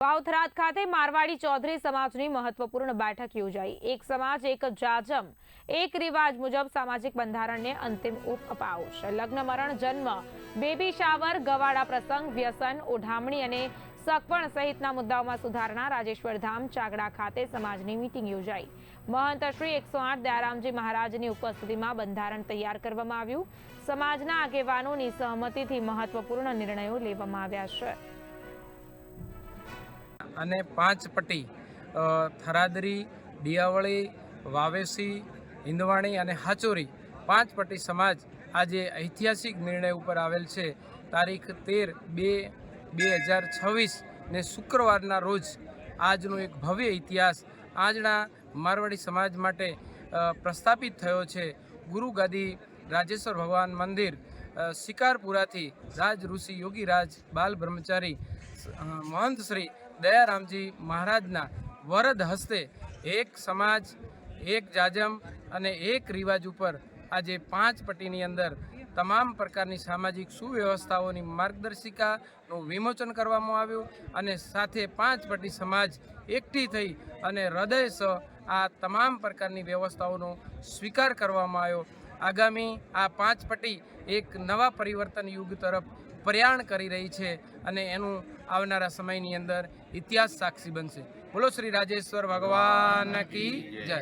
વાવથરાદ ખાતે મારવાડી ચૌધરી સમાજની મહત્વપૂર્ણ બેઠક યોજાઈ। એક સમાજ એક જાજમ એક રિવાજ મુજબ સામાજિક બંધારણને અંતિમ ઓપ અપાયો છે। લગ્ન મરણ જન્મ બેબી શાવર ગવાડા પ્રસંગ વ્યસન ઓઢામણી અને સગપણ સહિતના મુદ્દાઓમાં સુધારણા રાજેશ્વર ધામ ચાગડા ખાતે સમાજની મીટિંગ યોજાઈ। મહંત શ્રી 108 દયારામજી મહારાજની ઉપસ્થિતિમાં બંધારણ તૈયાર કરવામાં આવ્યું। સમાજના આગેવાનોની સહમતિથી મહત્વપૂર્ણ નિર્ણયો લેવામાં આવ્યા છે। અને પાંચ પટ્ટી થરાદરી, દિયાવળી, વાવેસી, હિંદવાણી અને હાચોરી પાંચ પટ્ટી સમાજ આજે ઐતિહાસિક નિર્ણય ઉપર આવેલ છે। તારીખ 13/2/2026 ને શુક્રવારના રોજ આજનો એક ભવ્ય ઇતિહાસ આજના મારવાડી સમાજ માટે પ્રસ્થાપિત થયો છે। ગુરુ ગાદી રાજેશ્વર ભગવાન મંદિર શિકારપુરાથી રાજ ઋષિ યોગી રાજ બાલ બ્રહ્મચારી મહંત શ્રી દયારામજી મહારાજના વરદ હસ્તે એક સમાજ એક જાજમ અને એક રિવાજ ઉપર આજે પાંચ પટ્ટીની અંદર તમામ પ્રકારની સામાજિક સુવ્યવસ્થાઓની માર્ગદર્શિકાનું વિમોચન કરવામાં આવ્યું અને સાથે પાંચ પટ્ટી સમાજ એકઠી થઈ અને હૃદયસહ આ તમામ પ્રકારની વ્યવસ્થાઓનો સ્વીકાર કરવામાં આવ્યો। આગામી આ પાંચ પટ્ટી એક નવા પરિવર્તન યુગ તરફ પ્રયાણ કરી રહી છે અને એનું આવનારા સમયની અંદર ઇતિહાસ સાક્ષી બનશે। બોલો શ્રી રાજેશ્વર ભગવાન કી જય।